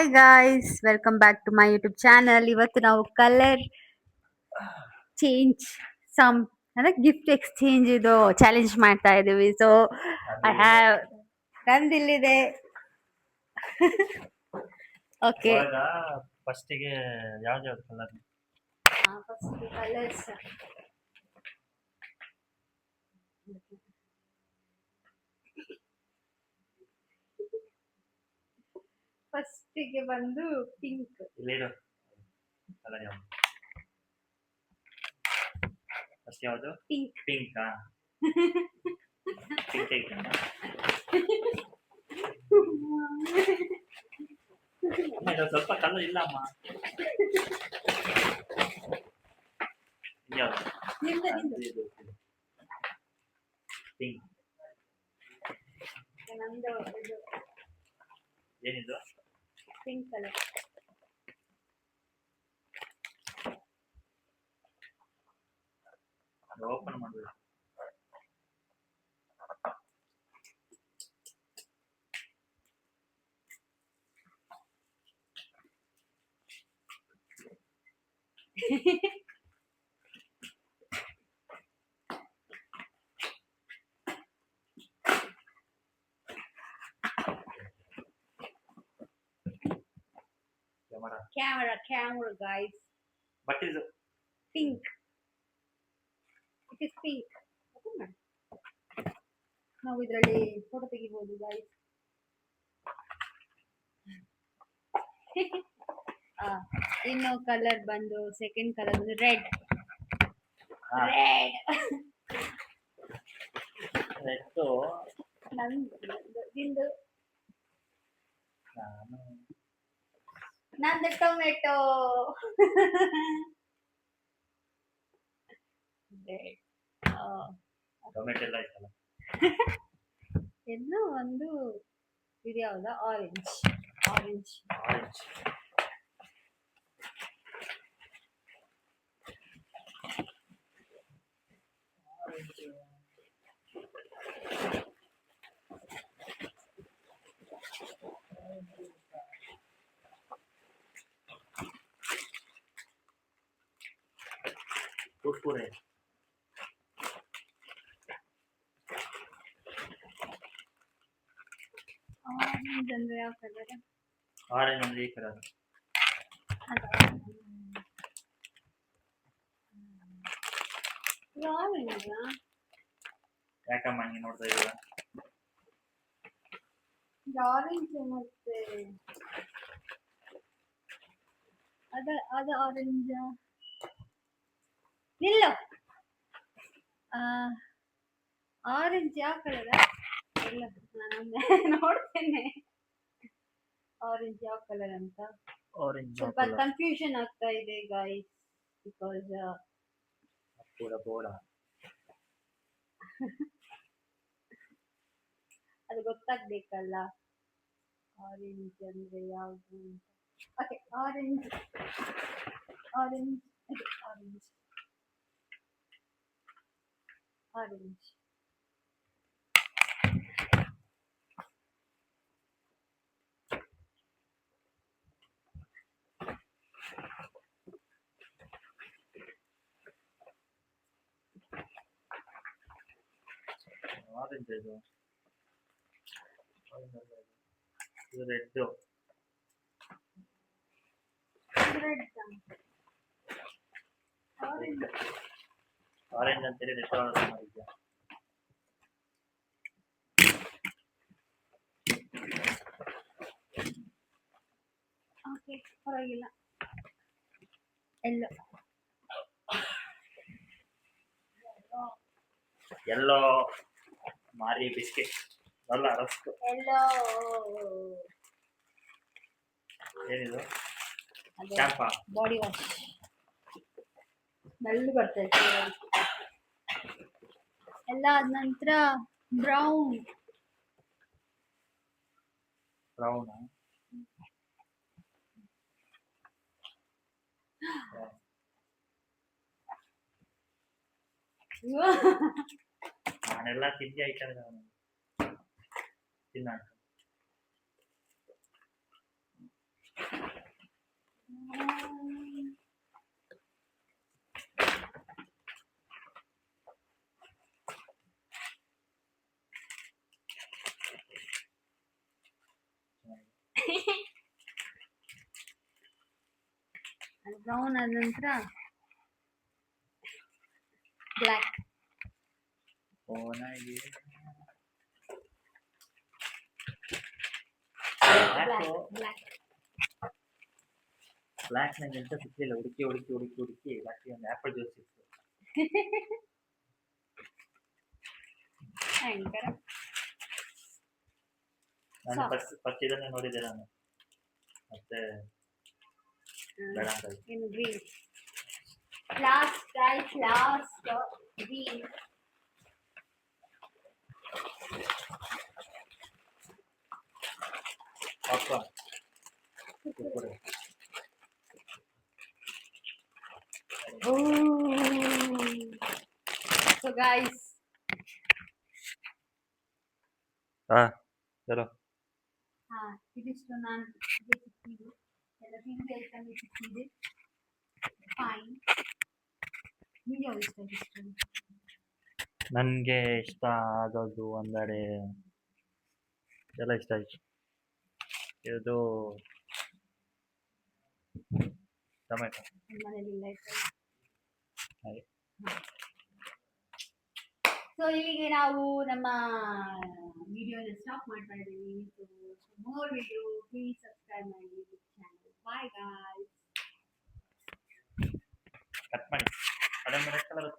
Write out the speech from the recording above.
Hi guys, welcome back to my YouTube channel. ಇವತ್ತು ನಾವು colour change ಸಮ್ ಅಂದ್ರೆ ಗಿಫ್ಟ್ ಎಕ್ಸ್ಚೇಂಜ್ ಇದು ಚಾಲೆಂಜ್ ಮಾಡ್ತಾ ಇದೀವಿ. ಸೊ ಐ ಹ್ಯಾವ್ ನಂದಿಲ್ಲಿದೆ. ಓಕೆ, ಫಸ್ಟಿಗೆ ಯಾವ್ದು ಕಲರ್? ಫಸ್ಟ್ ಕಲರ್ಸ್ ಫಸ್ಟಿಗೆ ಬಂದು ಪಿಂಕ್. ಇಲ್ಲೇನು ಕಲರ್ ಯಾವ್ದು? ಫಸ್ಟ್ ಯಾವುದು? ಪಿಂಕ್. ಪಿಂಕಾ? ಪಿಂಕ್ ಐತಾ? ಅಮ್ಮ ಇದು ಸ್ವಲ್ಪ ಕಲರ್ ಇಲ್ಲ ಅಮ್ಮ. ಯಾವ್ದು? ಇದು ಪಿಂಕ್. ನಂದು ಇದು ಏನಿದು? Pink colour. ಅದು ಓಪನ್ ಮಾಡ್ಬೇಕು. Camera, guys. What is it? Pink. It is pink. ನಾವು ಇದರಲ್ಲಿ ಫೋಟೋ ತೆಗಿಬಹುದು guys. ಇನ್ನು ಕಲರ್ ಬಂದು ಸೆಕೆಂಡ್ ಕಲರ್ ಬಂದು ರೆಡ್. ರೆಡ್ ನಿಂದು ನಂದು ಟೊಮೆಟೊ. ಟೊಮೆಟೊ ಎಲ್ಲ ಆಯ್ತಲ್ಲ. ಇನ್ನು ಒಂದು ಇದು ಯಾವ್ದಾ? ಆರೆಂಜ್. ಆರೆಂಜ್ ಕುರ್ಕುರೆ. ಆರೆಂಜ್ ಅಂದ್ರೆ ಯಾವ ಕಲರ್? ಆರೆಂಜ್ ಅಂದ್ರೆ ಈ ಕಲರ್. ಆರೆಂಜ್ ಯಾಕಮ್ಮ ಹಿಂಗೆ ನೋಡ್ತಾ ಇದ್ದೀರಾ? ಆರೆಂಜ್ ಮತ್ತೆ ಅದು ಆರೆಂಜ್ ಇಲ್ಲ. ಆರೆಂಜ್ ಯಾವ ಕಲರ್? ಇಲ್ಲ, ನಾನು ನೋಡ್ತೇನೆ ಆರೆಂಜ್ ಯಾವ ಕಲರ್ ಅಂತ. ಆರೆಂಜ್ ಸ್ವಲ್ಪ ಕನ್ಫ್ಯೂಷನ್ ಆಗ್ತಾ ಇದೆ ಗಾಯ್ಸ್, ಬಿಕಾಸ್ ಅದು ಗೊತ್ತಾಗ್ಬೇಕಲ್ಲ ಆರೆಂಜ್ ಅಂದ್ರೆ ಯಾವುದು ಅಂತ. Okay, orange orange orange orange. Orange ಇದು ರೆಡ್. ಆರೆಂಜ್ ಅಂತೇಳಿ ರೆಡ್ ಆರ್ಡರ್ ಮಾಡಿದ್ಯಾ? ಓಕೆ, ಪರವಾಗಿಲ್ಲ. ಎಲ್ಲೋ ಮಾರಿ ಬಿಸ್ಕೆಟ್ ಅಲ್ಲ, ರಸ್ಕ್. ಏನಿದು? ಶಾಂಪಾ? Body wash. ಸ್ಮೆಲ್ ಬರ್ತಾ ಇದೆ ಎಲ್ಲ. ಆದ ನಂತರ ಬ್ರೌನ್. ನಾನೆಲ್ಲ ತಿಂಡಿ ಐಟಮ್ ತಿನ್ನ. ಬ್ರೌನ್ ಆದ ನಂತರ ಬ್ಲ್ಯಾಕ್. ಫೋನಾಗಿ ಬ್ಲ್ಯಾಕ್ ಬ್ಲ್ಯಾಕ್ ನಂಗೆ ಎಂತ ಸಿಕ್ಲಿಲ್ಲ, ಹುಡುಕಿ ಲಾಸ್ಟಿಗೆ ಒಂದು ಆಪಲ್ ಜ್ಯೂಸ್ ಸಿಕ್ತು. ಭಯಂಕರ. ನಾನು ಫಸ್ಟ್ ಇದನ್ನೇ ನೋಡಿದ್ದೆ ನಾನು, ಮತ್ತೆ ಬೇಡ ಅಂತ ಆಯ್ತು. ಏನು green last green. Popcorn Kurkure. So guys, ಚಲೋ. ಇದಿಷ್ಟು ನಾನು ಸಿಕ್ಕಿದ್ದು ಎಲ್ಲ ತಿಂಡಿ ಐಟಮ್ ಸಿಕ್ಕಿದೆ. ಫೈನ್. ನಿಮಗೆ ಯಾವ್ದು ಇಷ್ಟ ಆಗಿತ್ತು? ನನಗೆ ಇಷ್ಟ ಆಗೋದು ಅಂದರೆ ಎಲ್ಲ ಇಷ್ಟ ಆಯ್ತು. ಇದು ಟೊಮೆಟೊ. ಮನೇಲಿಲ್ಲ ಇತ್ತು. ಹಾಗೆ ಸೊ ಇಲ್ಲಿಗೆ ನಾವು ನಮ್ಮ ವಿಡಿಯೋನ ಸ್ಟಾಪ್ ಮಾಡ್ತಾ ಇದ್ದೀವಿ. So more video please subscribe my YouTube channel. Bye guys. Cut ಮಾಡಿ ಅದೊಂದು ರೆಡ್ ಕಲರ್